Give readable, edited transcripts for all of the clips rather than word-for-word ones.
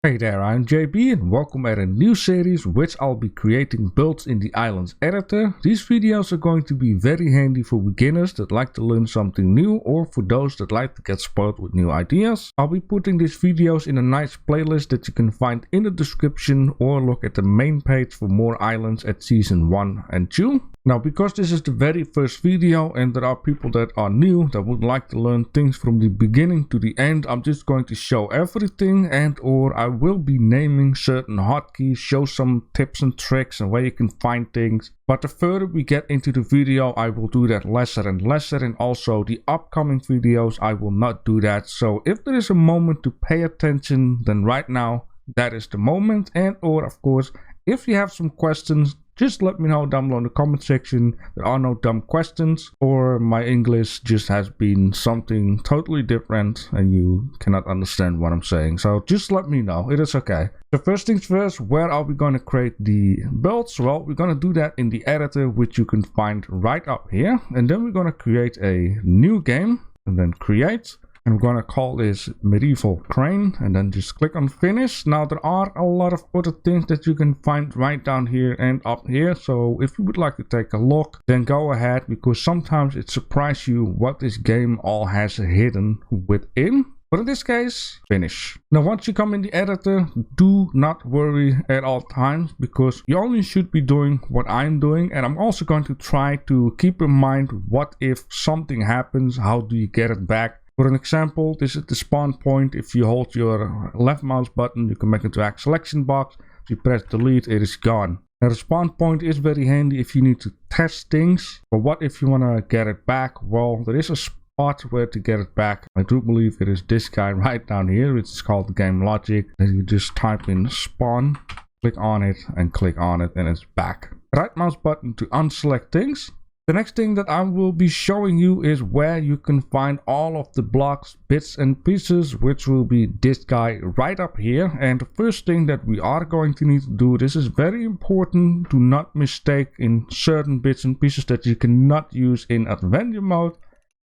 Hey there, I'm JB and welcome at a new series which I'll be creating builds in the Ylands editor. These videos are going to be very handy for beginners that like to learn something new or for those that like to get spoiled with new ideas. I'll be putting these videos in a nice playlist that you can find in the description or look at the main page for more Ylands at season 1 and 2. Now, because this is the very first video and there are people that are new that would like to learn things from the beginning to the end, I'm just going to show everything and or I will be naming certain hotkeys, show some tips and tricks and where you can find things. But the further we get into the video, I will do that lesser and lesser, and also the upcoming videos I will not do that. So if there is a moment to pay attention, then right now that is the moment. And or of course, if you have some questions, just let me know down below in the comment section. There are no dumb questions, or my English just has been something totally different and you cannot understand what I'm saying. So just let me know, it is okay. So first things first, where are we going to create the builds? Well, we're going to do that in the editor, which you can find right up here. And then we're going to create a new game and then create. And we're going to call this Medieval Crane and then just click on finish. Now there are a lot of other things that you can find right down here and up here. So if you would like to take a look, then go ahead, because sometimes it surprises you what this game all has hidden within. But in this case, finish. Now once you come in the editor, do not worry at all times, because you only should be doing what I'm doing. And I'm also going to try to keep in mind, what if something happens, how do you get it back? For an example, this is the spawn point. If you hold your left mouse button, you can make it to a selection box. If you press delete, it is gone. Now the spawn point is very handy if you need to test things. But what if you want to get it back? Well, there is a spot where to get it back. I do believe it is this guy right down here. It's called Game Logic. Then you just type in spawn, click on it and click on it, and it's back. Right mouse button to unselect things. The next thing that I will be showing you is where you can find all of the blocks, bits and pieces, which will be this guy right up here. And the first thing that we are going to need to do, this is very important to not mistake in certain bits and pieces that you cannot use in adventure mode,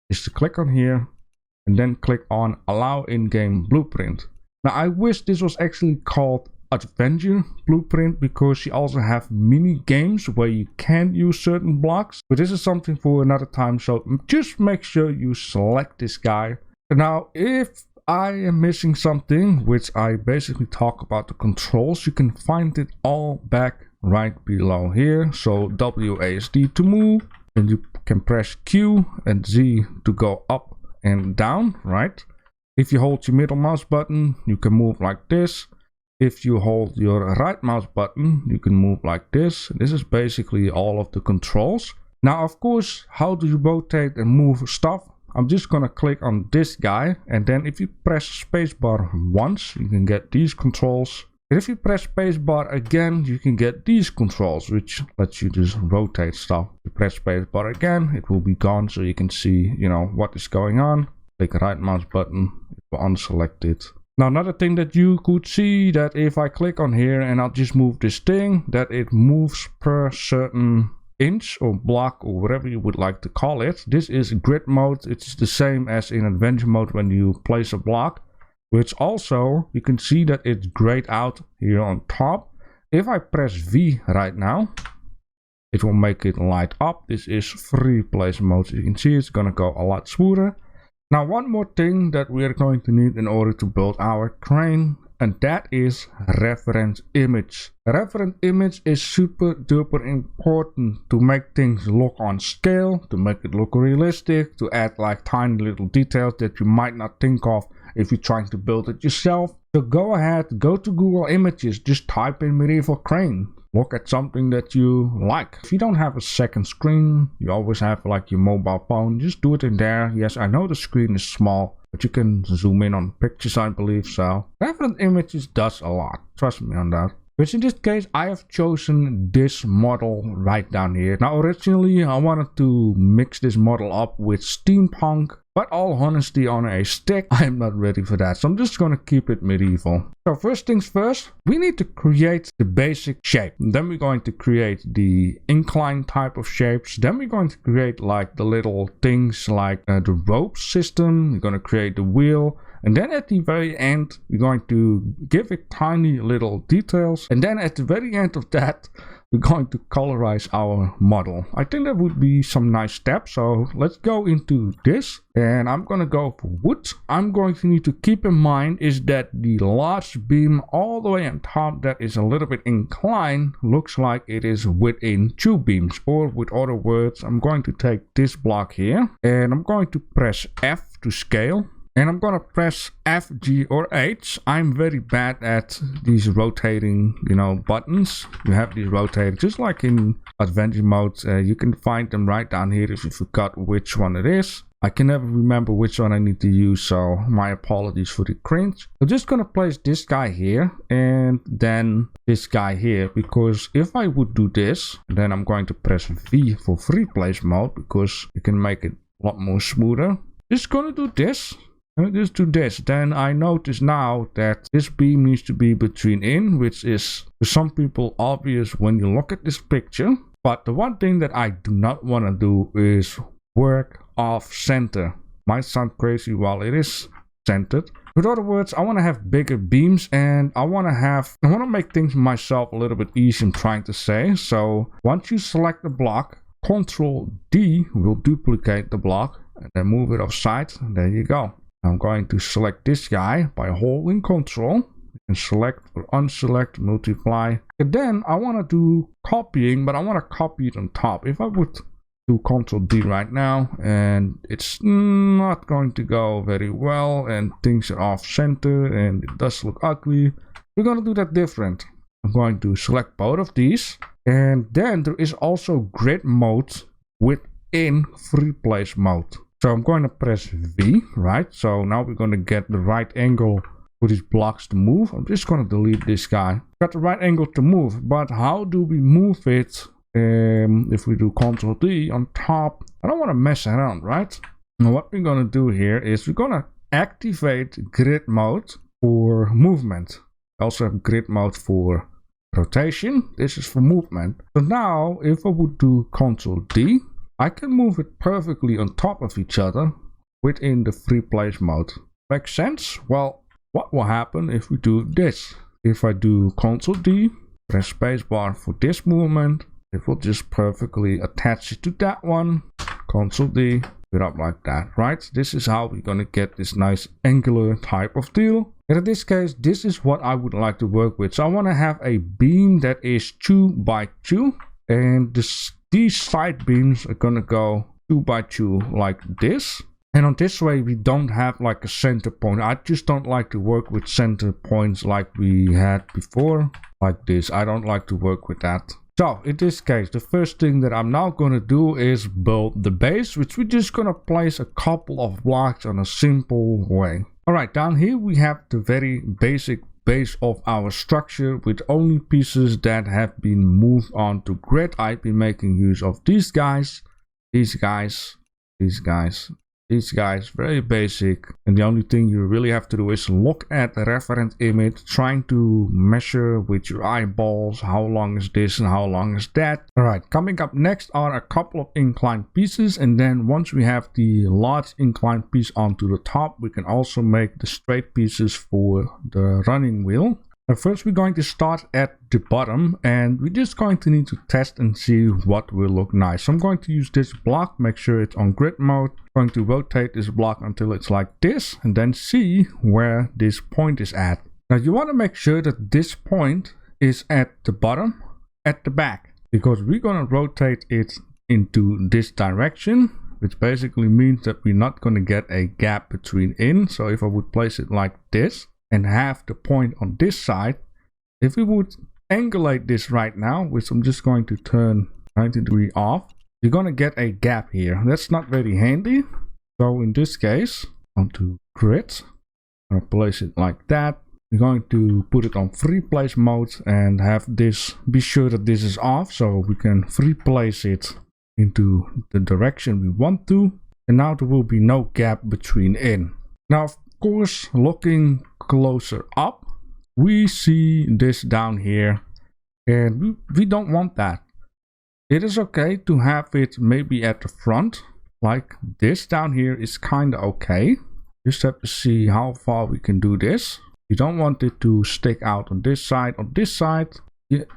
is to click on here and then click on allow in-game blueprint. Now I wish this was actually called adventure blueprint, because you also have mini games where you can use certain blocks, but this is something for another time. So just make sure you select this guy. Now if I am missing something, which I basically talk about the controls, you can find it all back right below here. So WASD to move, and you can press Q and Z to go up and down, right? If you hold your middle mouse button, you can move like this. If you hold your right mouse button, you can move like this. This is basically all of the controls. Now, of course, how do you rotate and move stuff? I'm just gonna click on this guy, and then if you press spacebar once, you can get these controls. And if you press spacebar again, you can get these controls, which lets you just rotate stuff. If you press spacebar again, it will be gone, so you can see, what is going on. Click right mouse button, it will unselect it. Now another thing that you could see, that if I click on here and I'll just move this thing, that it moves per certain inch or block or whatever you would like to call it. This is grid mode. It's the same as in adventure mode when you place a block, which also you can see that it's grayed out here on top. If I press V right now, it will make it light up. This is free place mode, so you can see it's gonna go a lot smoother. Now one more thing that we are going to need in order to build our crane, and that is reference image. Reference image is super duper important to make things look on scale, to make it look realistic, to add like tiny little details that you might not think of if you're trying to build it yourself. So go ahead, go to Google Images, just type in medieval crane. Look at something that you like. If you don't have a second screen, you always have like your mobile phone, just do it in there. Yes, I know the screen is small, but you can zoom in on pictures, I believe. So reference images does a lot, trust me on that. Which in this case, I have chosen this model right down here. Now originally I wanted to mix this model up with steampunk, but all honesty on a stick, I am not ready for that. So I'm just gonna keep it medieval. So first things first, we need to create the basic shape. And then we're going to create the incline type of shapes. Then we're going to create like the little things like the rope system. We're gonna create the wheel. And then at the very end, we're going to give it tiny little details. And then at the very end of that, we're going to colorize our model. I think that would be some nice steps. So let's go into this, and I'm going to go for wood. I'm going to need to keep in mind is that the large beam all the way on top that is a little bit inclined looks like it is within two beams, or with other words, I'm going to take this block here and I'm going to press F to scale. And I'm gonna press F, G, or H. I'm very bad at these rotating, buttons. You have these rotating, just like in adventure mode. You can find them right down here if you forgot which one it is. I can never remember which one I need to use, so my apologies for the cringe. I'm just gonna place this guy here and then this guy here, because if I would do this, then I'm going to press V for free place mode, because you can make it a lot more smoother. Just gonna do this. Just do this. Then I notice now that this beam needs to be between in, which is for some people obvious when you look at this picture. But the one thing that I do not want to do is work off center. Might sound crazy while it is centered. In other words, I want to have bigger beams, and I want to make things myself a little bit easier I'm trying to say. So once you select the block, Ctrl D will duplicate the block and then move it offside. And there you go. I'm going to select this guy by holding Ctrl. You can select or unselect, multiply. And then I want to do copying, but I want to copy it on top. If I would do Ctrl D right now, and it's not going to go very well, and things are off center, and it does look ugly. We're going to do that different. I'm going to select both of these. And then there is also grid mode within free place mode. So I'm going to press V, right? So now we're going to get the right angle for these blocks to move. I'm just going to delete this guy. Got the right angle to move, but how do we move it? If we do Ctrl D on top, I don't want to mess around, right? Now what we're going to do here is we're going to activate grid mode for movement. Also have grid mode for rotation. This is for movement. So now if I would do Ctrl D, I can move it perfectly on top of each other within the free place mode. Makes sense? Well, what will happen if we do this? If I do Ctrl D, press spacebar for this movement, it will just perfectly attach it to that one. Ctrl D, put it up like that, right? This is how we're gonna get this nice angular type of deal. And in this case, this is what I would like to work with. So I want to have a beam that is 2 by 2, and these side beams are gonna go 2 by 2 like this. And on this way, we don't have like a center point. I just don't like to work with center points like we had before, like this. I don't like to work with that. So in this case, the first thing that I'm now going to do is build the base, which we're just going to place a couple of blocks on a simple way. All right, down here we have the very basic base of our structure with only pieces that have been moved on to grid. I've been making use of these guys, these guys, these guys, these guys, very basic. And the only thing you really have to do is look at the reference image, trying to measure with your eyeballs how long is this and how long is that. All right, coming up next are a couple of inclined pieces, and then once we have the large inclined piece onto the top, we can also make the straight pieces for the running wheel. First, we're going to start at the bottom, and we're just going to need to test and see what will look nice. So I'm going to use this block, make sure it's on grid mode. I'm going to rotate this block until it's like this, and then see where this point is at. Now you want to make sure that this point is at the bottom, at the back, because we're going to rotate it into this direction, which basically means that we're not going to get a gap between in. So if I would place it like this, and have the point on this side, if we would angulate this right now, which I'm just going to turn 90 degrees off, you're going to get a gap here. That's not very handy. So in this case, onto grid, I'm going to place it like that. We're going to put it on free place mode and have this, be sure that this is off so we can free place it into the direction we want to. And now there will be no gap between in. Now, of course, looking closer up, we see this down here, and we don't want that. It is okay to have it maybe at the front, like this down here is kind of okay. Just have to see how far we can do this. You don't want it to stick out on this side. On this side,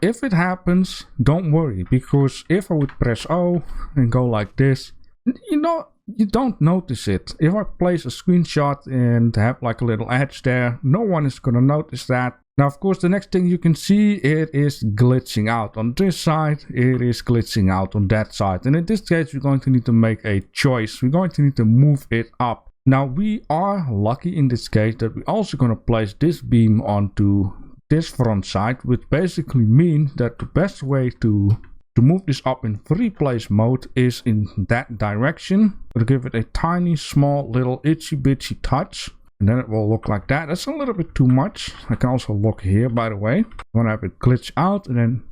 if it happens, don't worry, because if I would press O and go like this, you don't notice it. If I place a screenshot and have like a little edge there, no one is going to notice that. Now, of course, the next thing you can see, it is glitching out on this side. It is glitching out on that side. And in this case, we're going to need to make a choice. We're going to need to move it up. Now, we are lucky in this case that we're also going to place this beam onto this front side, which basically means that the best way to move this up in free place mode is in that direction. We'll give it a tiny, small, little itsy bitsy touch. And then it will look like that. That's a little bit too much. I can also look here, by the way. I want to have it glitch out and then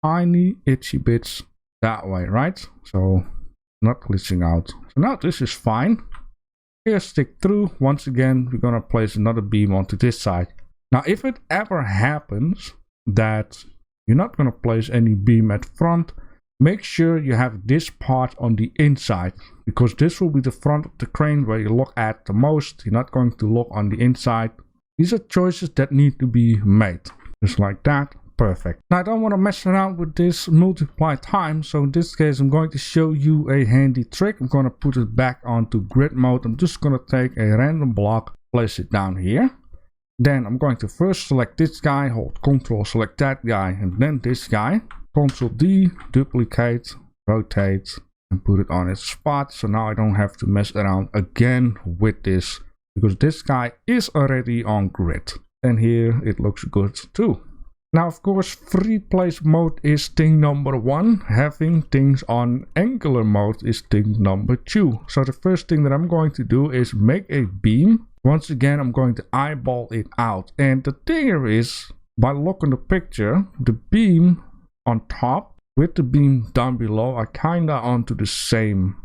tiny itsy bits that way, right? So not glitching out. So now this is fine. Here, stick through. Once again, we're going to place another beam onto this side. Now, if it ever happens that you're not going to place any beam at front, make sure you have this part on the inside, because this will be the front of the crane where you look at the most. You're not going to look on the inside. These are choices that need to be made. Just like that. Perfect. Now, I don't want to mess around with this multiply time, so in this case I'm going to show you a handy trick. I'm going to put it back onto grid mode. I'm just going to take a random block, place it down here. Then I'm going to first select this guy, hold Ctrl, select that guy, and then this guy. Ctrl D, duplicate, rotate, and put it on its spot. So now I don't have to mess around again with this, because this guy is already on grid. And here it looks good too. Now, of course, free place mode is thing number 1. Having things on angular mode is thing number 2. So the first thing that I'm going to do is make a beam. Once again, I'm going to eyeball it out. And the thing here is, by looking at the picture, the beam on top with the beam down below are kinda onto the same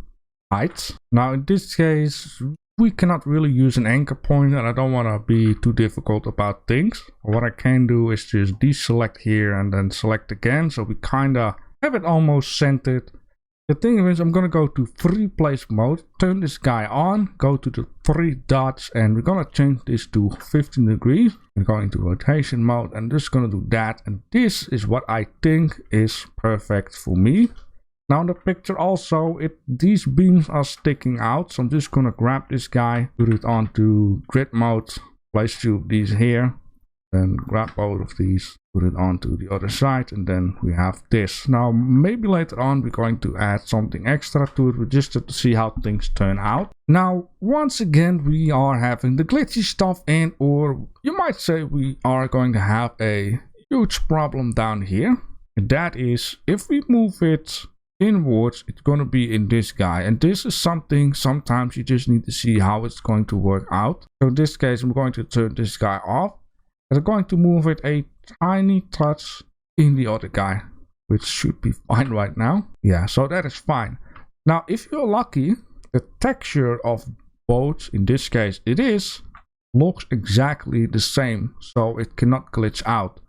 height. Now, in this case, we cannot really use an anchor point, and I don't want to be too difficult about things. What I can do is just deselect here and then select again, so we kind of have it almost centered. The thing is, I'm going to go to free place mode, turn this guy on, go to the 3 dots, and we're going to change this to 15 degrees. We're going to rotation mode, and just going to do that, and this is what I think is perfect for me. Now in the picture also, these beams are sticking out, so I'm just gonna grab this guy, put it onto grid mode, place 2 of these here, then grab both of these, put it onto the other side, and then we have this. Now maybe later on we're going to add something extra to it, just to see how things turn out. Now once again we are having the glitchy stuff, and or you might say we are going to have a huge problem down here. And that is, if we move it inwards, it's going to be in this guy, and this is something sometimes you just need to see how it's going to work out. So in this case I'm going to turn this guy off, and I'm going to move it a tiny touch in the other guy, which should be fine right now. Yeah, so that is fine. Now if you're lucky, the texture of both, in this case it is, looks exactly the same, so it cannot glitch out.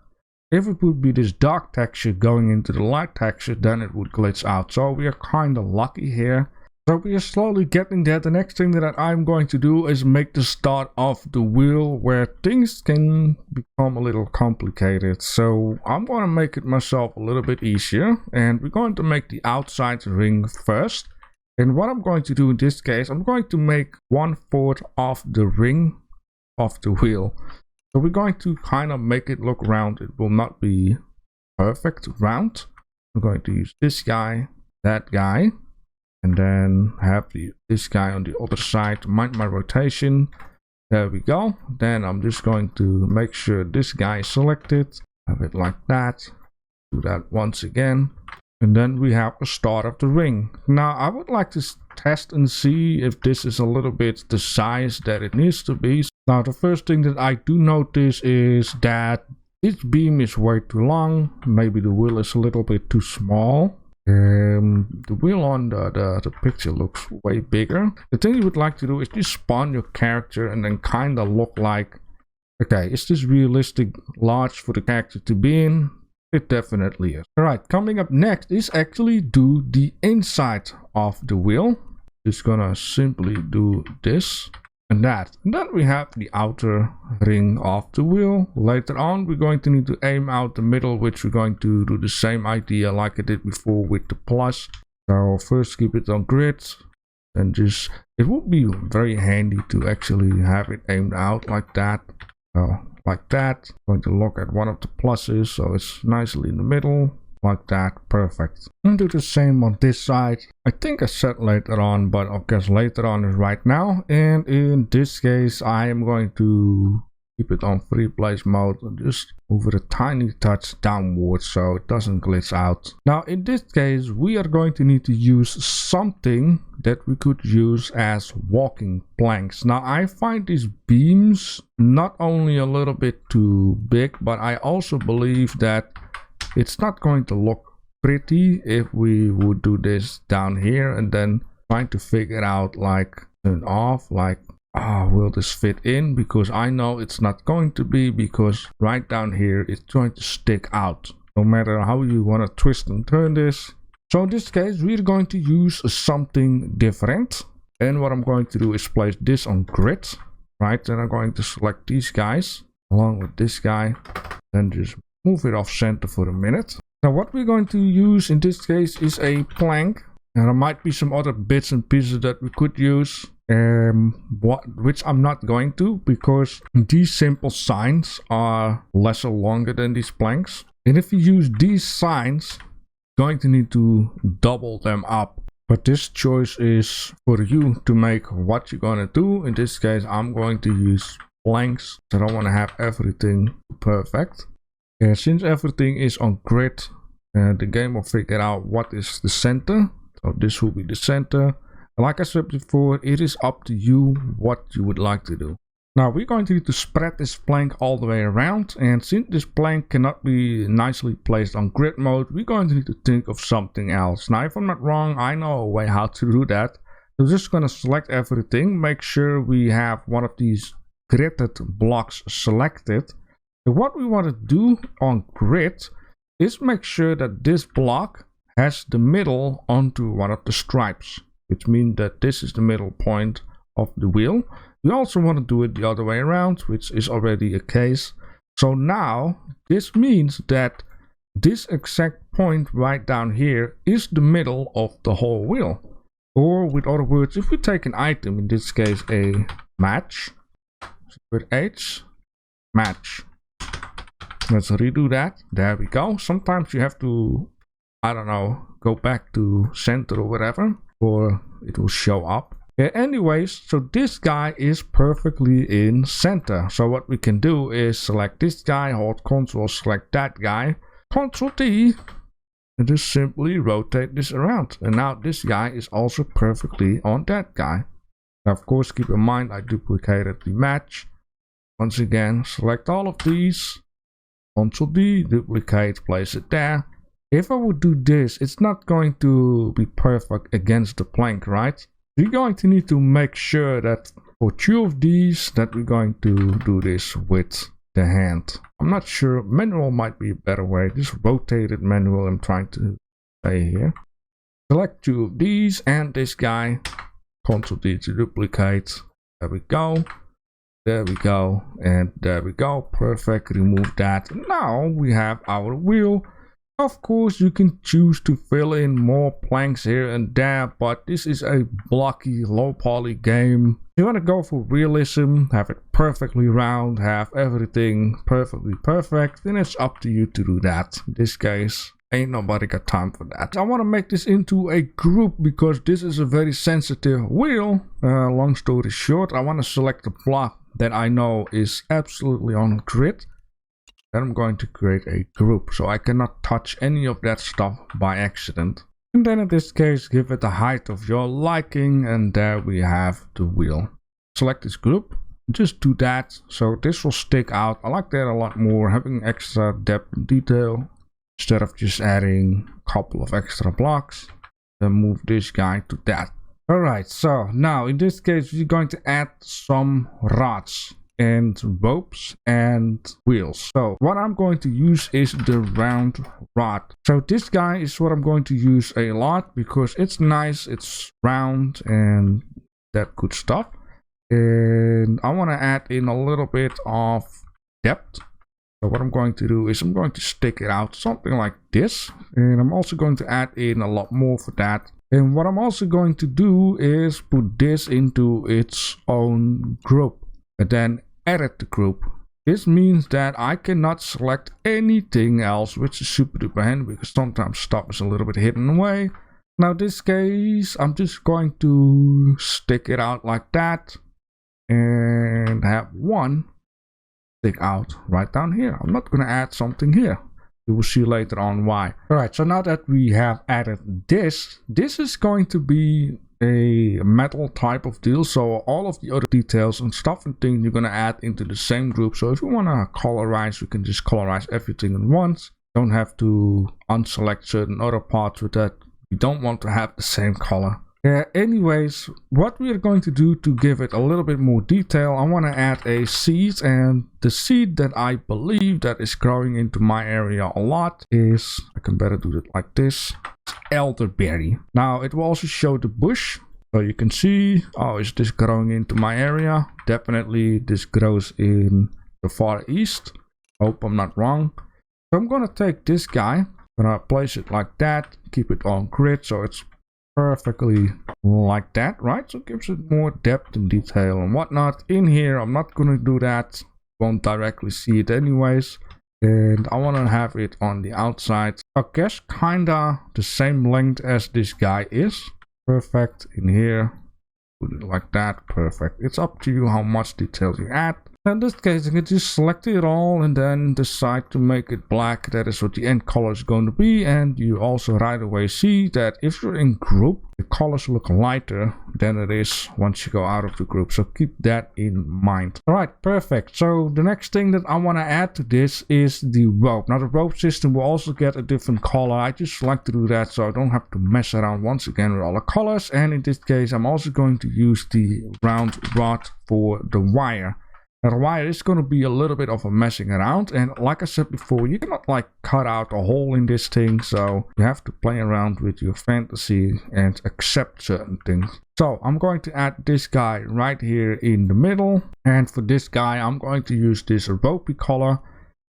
If it would be this dark texture going into the light texture, then it would glitch out. So we are kind of lucky here. So we are slowly getting there. The next thing that I'm going to do is make the start of the wheel, where things can become a little complicated. So I'm going to make it myself a little bit easier. And we're going to make the outside ring first. And what I'm going to do in this case, I'm going to make 1/4 of the ring of the wheel. So we're going to kind of make it look round. It will not be perfect round. I'm going to use this guy, that guy, and then have this guy on the other side. Mind my rotation. There we go. Then I'm just going to make sure this guy is selected. Have it like that. Do that once again. And then we have the start of the ring. Now I would like to test and see if this is a little bit the size that it needs to be. Now the first thing that I do notice is that this beam is way too long. Maybe the wheel is a little bit too small. The wheel on the picture looks way bigger. The thing you would like to do is just spawn your character and then kind of look like, okay, is this realistic large for the character to be in? It definitely is. Alright, coming up next is actually do the inside of the wheel. Just gonna simply do this. and that. And then we have the outer ring of the wheel. Later on, we're going to need to aim out the middle, which we're going to do the same idea like I did before with the plus. So first keep it on grid, and just, it would be very handy to actually have it aimed out like that. So like that. I'm going to look at one of the pluses, so it's nicely in the middle. Like that, perfect. And do the same on this side. I think I said later on, but of course later on is right now. And in this case, I am going to keep it on free place mode and just move it a tiny touch downwards so it doesn't glitch out. Now in this case, we are going to need to use something that we could use as walking planks. Now I find these beams not only a little bit too big, but I also believe that it's not going to look pretty if we would do this down here and then trying to figure out like turn off, like will this fit in, because I know it's not going to be, because right down here it's going to stick out no matter how you want to twist and turn this. So in this case we're going to use something different, and what I'm going to do is place this on grid, right? Then I'm going to select these guys along with this guy, then just move it off center for a minute. Now what we're going to use in this case is a plank, and there might be some other bits and pieces that we could use, which I'm not going to, because these simple signs are lesser longer than these planks, and if you use these signs you're going to need to double them up. But this choice is for you to make what you're gonna do. In this case I'm going to use planks, so I don't want to have everything perfect. Since everything is on grid, the game will figure out what is the center. So this will be the center. And like I said before, it is up to you what you would like to do. Now we're going to need to spread this plank all the way around. And since this plank cannot be nicely placed on grid mode, we're going to need to think of something else. Now if I'm not wrong, I know a way how to do that. So just going to select everything. Make sure we have one of these gridded blocks selected. And what we want to do on grid is make sure that this block has the middle onto one of the stripes, which means that this is the middle point of the wheel. We also want to do it the other way around, which is already a case. So now this means that this exact point right down here is the middle of the whole wheel. Or with other words, if we take an item, in this case a match, with H, match. Let's redo that. There we go. Sometimes you have to, I don't know, go back to center or whatever, or it will show up. Anyways, so this guy is perfectly in center. So what we can do is select this guy, hold Ctrl, select that guy, Ctrl T, and just simply rotate this around. And now this guy is also perfectly on that guy. Now of course keep in mind I duplicated the match. Once again, select all of these. Ctrl D, duplicate, place it there. If I would do this, it's not going to be perfect against the plank, right? We're going to need to make sure that for two of these that we're going to do this with the hand. I'm not sure, manual might be a better way. Just rotate it manual, I'm trying to say here. Select two of these and this guy. Ctrl D to duplicate. There we go. There we go, and there we go. Perfect. Remove that. Now we have our wheel. Of course you can choose to fill in more planks here and there, but this is a blocky low poly game. You want to go for realism, have it perfectly round, have everything perfectly perfect, then it's up to you to do that. In this case ain't nobody got time for that. I want to make this into a group because this is a very sensitive wheel. Long story short, I want to select a block that I know is absolutely on grid. Then I'm going to create a group, so I cannot touch any of that stuff by accident. And then in this case, give it the height of your liking, and there we have the wheel. Select this group, just do that, so this will stick out. I like that a lot more, having extra depth and detail, instead of just adding a couple of extra blocks. Then move this guy to that. Alright, so now in this case, we're going to add some rods and ropes and wheels. So what I'm going to use is the round rod. So this guy is what I'm going to use a lot because it's nice, it's round and that good stuff. And I want to add in a little bit of depth. So what I'm going to do is I'm going to stick it out something like this. And I'm also going to add in a lot more for that. And what I'm also going to do is put this into its own group and then edit the group. This means that I cannot select anything else, which is super duper handy because sometimes stuff is a little bit hidden away. Now in this case, I'm just going to stick it out like that and have one stick out right down here. I'm not going to add something here. You will see later on why. Alright, so now that we have added this is going to be a metal type of deal. So all of the other details and stuff and things you're going to add into the same group. So if you want to colorize, you can just colorize everything at once. Don't have to unselect certain other parts with that. You don't want to have the same color. Anyways, what we are going to do to give it a little bit more detail, I want to add a seed, and the seed that I believe that is growing into my area a lot is, I can better do it like this, elderberry. Now it will also show the bush, so you can see, oh, is this growing into my area? Definitely this grows in the far east. Hope I'm not wrong. So I'm gonna take this guy, I'm gonna place it like that, keep it on grid so it's perfectly like that, right? So it gives it more depth and detail and whatnot. In here, I'm not going to do that. Won't directly see it anyways. And I want to have it on the outside. I guess kinda the same length as this guy is. Perfect. In here, put it like that. Perfect. It's up to you how much detail you add. In this case, you can just select it all and then decide to make it black. That is what the end color is going to be. And you also right away see that if you're in group, the colors look lighter than it is once you go out of the group. So keep that in mind. All right, perfect. So the next thing that I want to add to this is the rope. Now the rope system will also get a different color. I just like to do that so I don't have to mess around once again with all the colors. And in this case, I'm also going to use the round rod for the wire. Now the wire is going to be a little bit of a messing around, and like I said before, you cannot like cut out a hole in this thing, so you have to play around with your fantasy and accept certain things. So I'm going to add this guy right here in the middle, and for this guy I'm going to use this ropey color.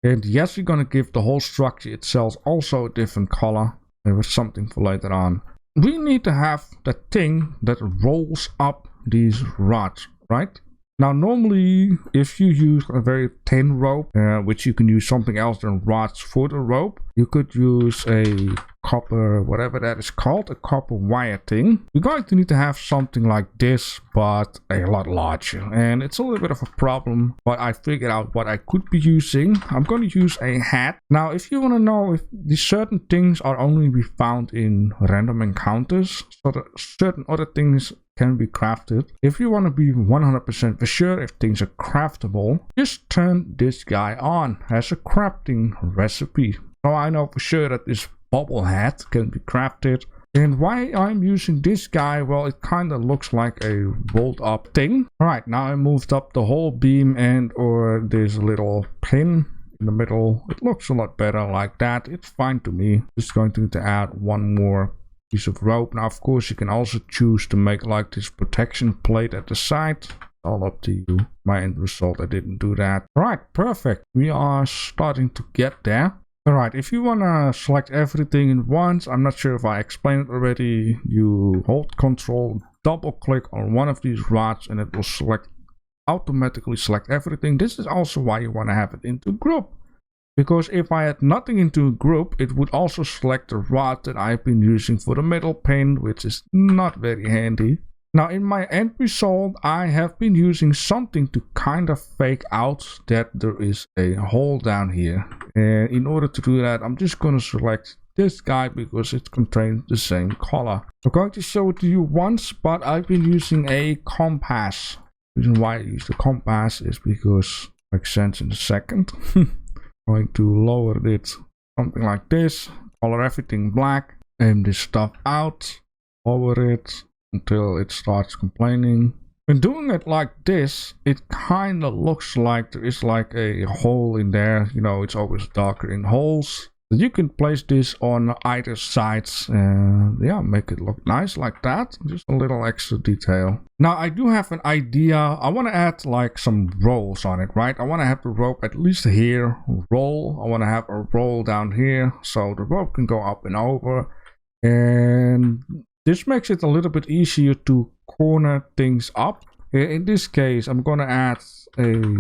And yes, we're going to give the whole structure itself also a different color. There was something for later on. We need to have the thing that rolls up these rods, right? Now normally if you use a very thin rope, which you can use something else than rods for the rope, you could use a copper, whatever that is called, a copper wire thing. We're going to need to have something like this, but a lot larger. And it's a little bit of a problem, but I figured out what I could be using. I'm going to use a hat. Now if you want to know if these certain things are only be found in random encounters, so that certain other things can be crafted. If you want to be 100% for sure if things are craftable, just turn this guy on as a crafting recipe. So I know for sure that this bubble hat can be crafted. And why I'm using this guy, well, it kind of looks like a rolled up thing. Alright, now I moved up the whole beam and or this little pin in the middle. It looks a lot better like that. It's fine to me. Just going to need to add one more piece of rope. Now of course you can also choose to make like this protection plate at the side. All up to you. My end result, I didn't do that. Alright, perfect. We are starting to get there. Alright, if you want to select everything in once, I'm not sure if I explained it already, you hold Control, double click on one of these rods and it will automatically select everything. This is also why you want to have it into group. Because if I had nothing into a group, it would also select the rod that I've been using for the middle pin, which is not very handy. Now in my end result, I have been using something to kind of fake out that there is a hole down here. And in order to do that, I'm just going to select this guy because it contains the same color. I'm going to show it to you once, but I've been using a compass. The reason why I use the compass is because it makes sense in a second. Going to lower it something like this, color everything black, aim this stuff out, lower it until it starts complaining. When doing it like this, it kind of looks like there is like a hole in there. You know, it's always darker in holes. You can place this on either sides and yeah, make it look nice like that. Just a little extra detail. Now I do have an idea. I want to add like some rolls on it, right? I want to have the rope at least here, roll. I want to have a roll down here so the rope can go up and over. And this makes it a little bit easier to corner things up. In this case, I'm going to add a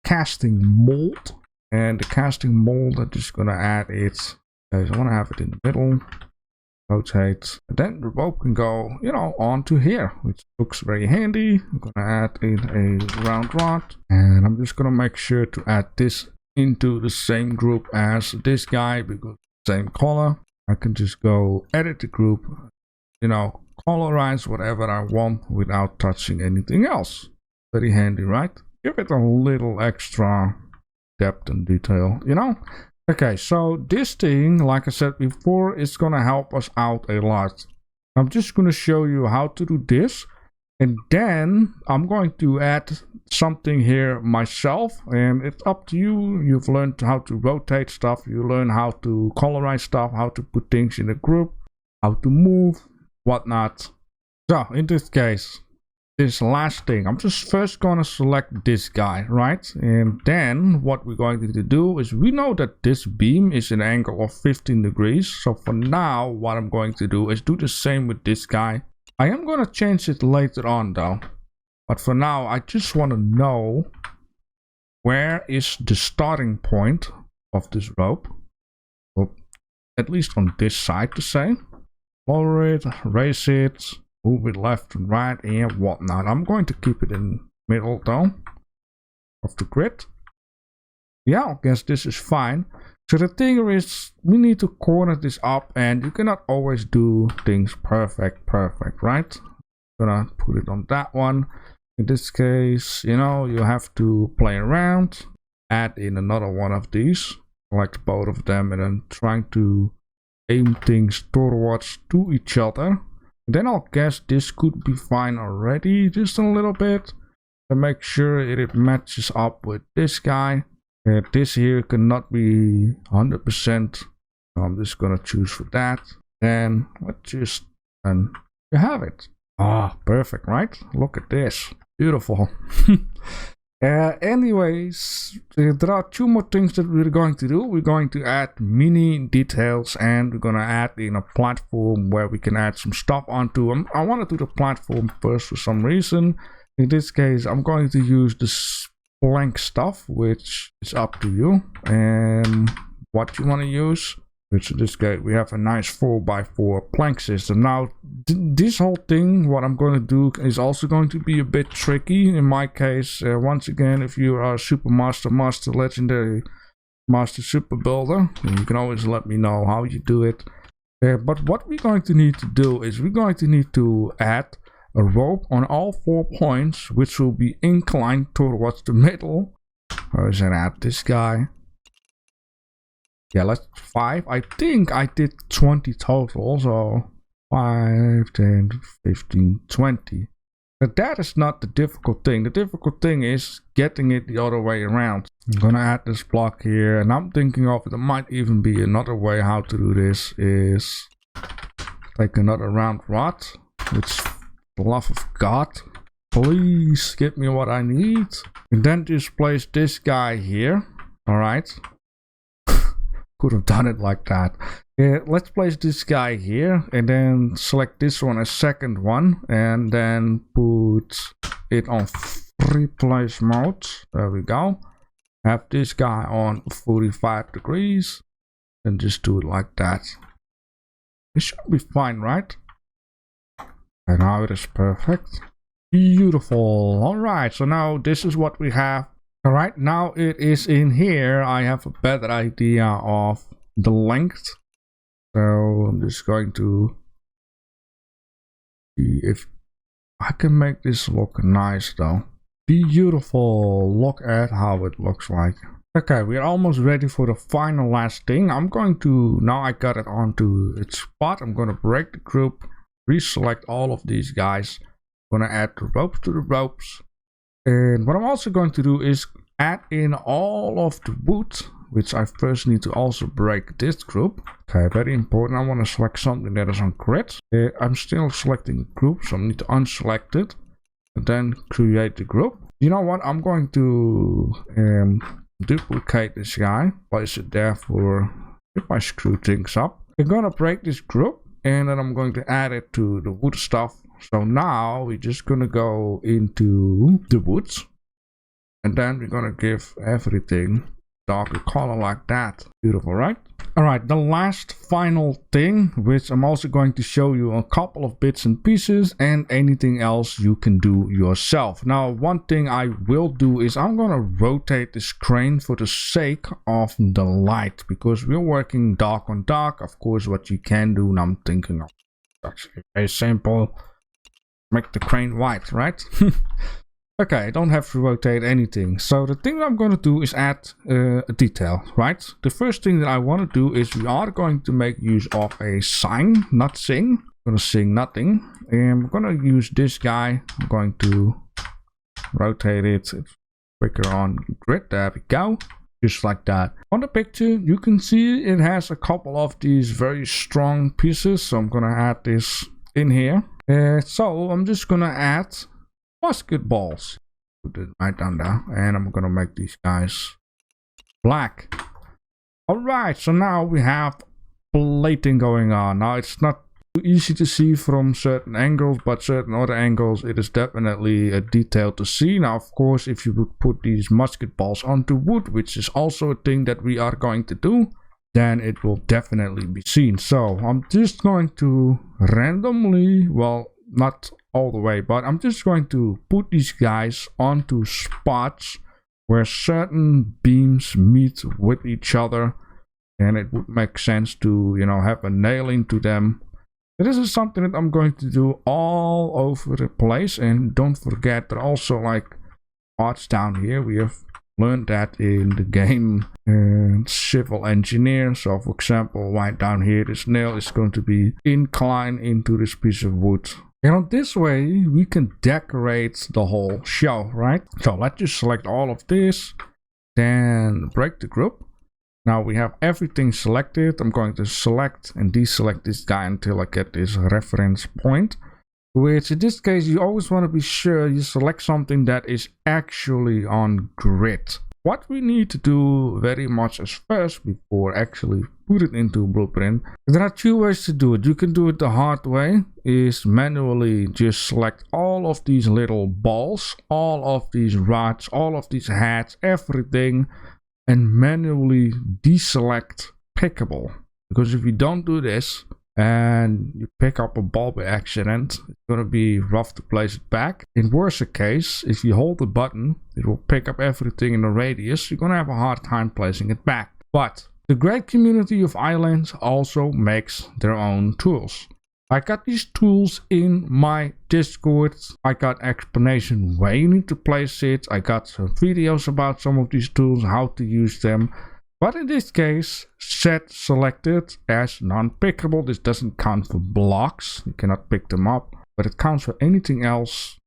casting mold. And the casting mold, I'm just going to add it. Okay, so I want to have it in the middle. Rotate. And then the rope can go, you know, onto here, which looks very handy. I'm going to add in a round rod. And I'm just going to make sure to add this into the same group as this guy, because same color. I can just go edit the group, you know, colorize whatever I want without touching anything else. Very handy, right? Give it a little extra depth and detail, you know. Okay, so this thing, like I said before, is gonna help us out a lot. I'm just gonna show you how to do this, and then I'm going to add something here myself, and it's up to you. You've learned how to rotate stuff, you learn how to colorize stuff, how to put things in a group, how to move, whatnot. So in this case, this last thing, I'm just first gonna select this guy, right? And then what we're going to do is, we know that this beam is an angle of 15 degrees. So for now, what I'm going to do is do the same with this guy. I am gonna change it later on though. But for now, I just want to know where is the starting point of this rope. Well, at least on this side to say. Lower it, raise it, move it left and right and whatnot. I'm going to keep it in the middle though of the grid. Yeah, I guess this is fine. So the thing is, we need to corner this up, and you cannot always do things perfect, right? I'm gonna put it on that one. In this case, you know, you have to play around, add in another one of these, select both of them, and then trying to aim things towards to each other. Then I'll guess this could be fine already, just a little bit, to make sure it matches up with this guy. This here cannot be 100%, so I'm just gonna choose for that. Then let's just, and you have it. Ah, perfect, right? Look at this, beautiful. Anyways, there are two more things that we're going to do. We're going to add mini details, and we're going to add in a platform where we can add some stuff onto. I want to do the platform first for some reason. In this case, I'm going to use this blank stuff, which is up to you and what you want to use. Which in this case, we have a nice 4x4 plank system. Now, this whole thing, what I'm going to do is also going to be a bit tricky. In my case, once again, if you are a Super Master, Legendary, Master Super Builder, you can always let me know how you do it. But what we're going to need to do is we're going to need to add a rope on all 4 points, which will be inclined towards the middle. Where is it at? This guy. Yeah, let's 5. I think I did 20 total, so 5, 10, 15, 20. But that is not the difficult thing. The difficult thing is getting it the other way around. I'm gonna add this block here, and I'm thinking of, there might even be another way how to do this, is take another round rod, which, for the love of God, please give me what I need. And then just place this guy here, alright. Could have done it like that. Let's place this guy here, and then select this one as second one, and then put it on free place mode. There we go. Have this guy on 45 degrees, and just do it like that. It should be fine, right? And now it is perfect. Beautiful. Alright, so now this is what we have. Alright, now it is in here. I have a better idea of the length. So I'm just going to see if I can make this look nice though. Beautiful. Look at how it looks like. Okay, we're almost ready for the final last thing. I'm going to, now I got it onto its spot, I'm going to break the group, reselect all of these guys. I'm going to add the ropes to the ropes. And what I'm also going to do is add in all of the wood, which I first need to also break this group. Okay, very important. I want to select something that is on grid. I'm still selecting a group, so I need to unselect it and then create the group. You know what? I'm going to duplicate this guy, place it there for if I screw things up. I'm gonna break this group and then I'm going to add it to the wood stuff. So now we're just gonna go into the woods and then we're gonna give everything darker color like that. Beautiful, right? All right, the last final thing, which I'm also going to show you a couple of bits and pieces and anything else you can do yourself. Now, one thing I will do is I'm going to rotate this crane for the sake of the light, because we're working dark on dark. Of course, what you can do, and I'm thinking of actually very simple, make the crane white, right? Okay, I don't have to rotate anything. So the thing I'm going to do is add a detail, right? The first thing that I want to do is we are going to make use of a sign, not sing. I'm going to sing nothing. And I'm going to use this guy. I'm going to rotate it quicker on grid. There we go. Just like that. On the picture, you can see it has a couple of these very strong pieces. So I'm going to add this in here. So I'm just going to add musket balls. Put it right down there, and I'm gonna make these guys black. All right, so now we have plating going on. Now it's not too easy to see from certain angles, but certain other angles it is definitely a detail to see. Now, of course, if you would put these musket balls onto wood, which is also a thing that we are going to do, then it will definitely be seen. So I'm just going to randomly, well, not all the way, but I'm just going to put these guys onto spots where certain beams meet with each other, and it would make sense to, you know, have a nail into them. This is something that I'm going to do all over the place. And don't forget, there are also like parts down here. We have learned that in the game Civil Engineer. So for example, right down here, this nail is going to be inclined into this piece of wood. And on this way, we can decorate the whole show, right? So let's just select all of this, then break the group. Now we have everything selected. I'm going to select and deselect this guy until I get this reference point, which in this case, you always want to be sure you select something that is actually on grid. What we need to do very much as first, before actually put it into Blueprint, there are two ways to do it. You can do it the hard way, is manually just select all of these little balls, all of these rods, all of these heads, everything, and manually deselect pickable. Because if you don't do this, and you pick up a ball by accident, it's going to be rough to place it back. In worst case, if you hold the button, it will pick up everything in the radius. You're going to have a hard time placing it back. But the great community of Ylands also makes their own tools. I got these tools in my Discord. I got explanation where you need to place it. I got some videos about some of these tools, how to use them. But in this case, set selected as non-pickable. This doesn't count for blocks. You cannot pick them up. But it counts for anything else.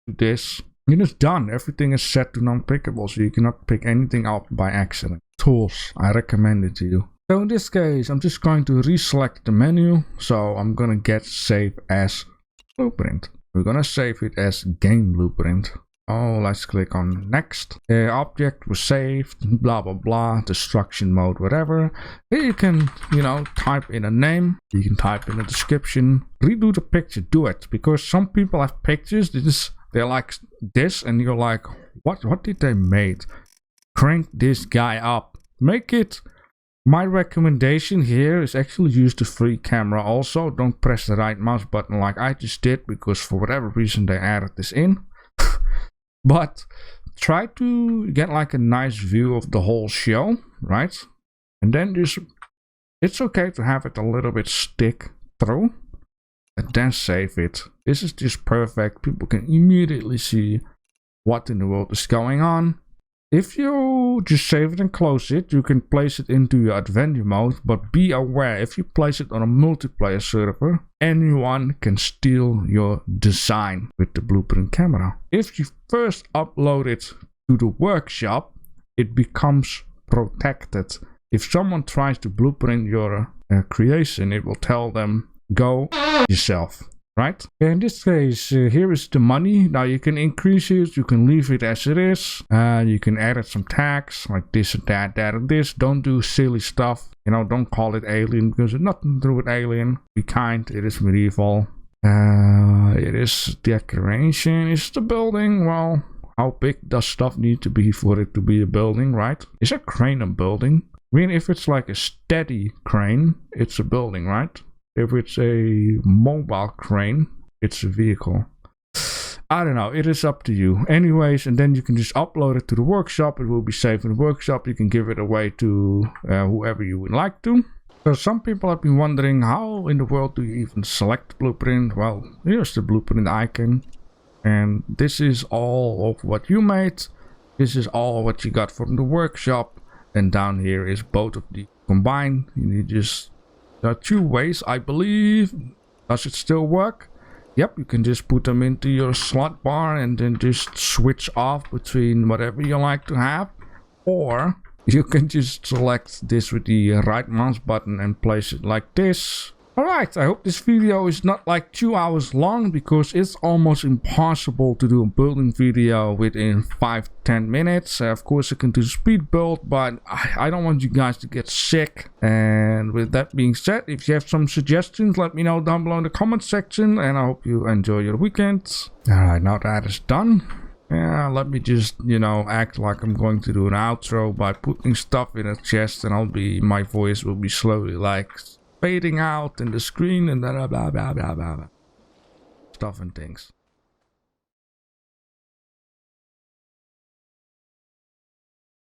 This. It is done. Everything is set to non-pickable. So you cannot pick anything up by accident. Tools. I recommend it to you. So in this case, I'm just going to reselect the menu. So I'm going to get save as blueprint. We're going to save it as game blueprint. Oh, let's click on next. Object was saved, blah blah blah, destruction mode, whatever. Here you can, you know, type in a name, you can type in a description, redo the picture, do it. Because some people have pictures, they're like this, and you're like, what did they make? Crank this guy up. Make it. My recommendation here is actually use the free camera also. Don't press the right mouse button like I just did, because for whatever reason they added this in. But try to get like a nice view of the whole show, right? And then just, it's okay to have it a little bit stick through, and then save it. This is just perfect. People can immediately see what in the world is going on. If you just save it and close it, you can place it into your adventure mode, but be aware, if you place it on a multiplayer server, anyone can steal your design with the blueprint camera. If you first upload it to the workshop, it becomes protected. If someone tries to blueprint your creation, it will tell them, go yourself. Right? In this case, here is the money. Now you can increase it, you can leave it as it is. You can add some tags like this and that and this. Don't do silly stuff. You know, don't call it alien because it's nothing to do with alien. Be kind, it is medieval. It is decoration. Is the building? Well, how big does stuff need to be for it to be a building, right? Is a crane a building? I mean, if it's like a steady crane, it's a building, right? If it's a mobile crane, it's a vehicle. I don't know, it is up to you. Anyways, and then you can just upload it to the workshop. It will be saved in the workshop. You can give it away to whoever you would like to. So some people have been wondering, how in the world do you even select blueprint? Well, here's the blueprint icon. And this is all of what you made. This is all what you got from the workshop. And down here is both of the combined. You need just... There are two ways, I believe. Does it still work? Yep, you can just put them into your slot bar and then just switch off between whatever you like to have. Or you can just select this with the right mouse button and place it like this. Alright, I hope this video is not like 2 hours long because it's almost impossible to do a building video within 5-10 minutes. Of course, I can do speed build, but I don't want you guys to get sick. And with that being said, if you have some suggestions, let me know down below in the comment section. And I hope you enjoy your weekend. Alright, now that is done. Yeah, let me just, you know, act like I'm going to do an outro by putting stuff in a chest, and my voice will be slowly like fading out in the screen and blah blah blah blah blah stuff and things.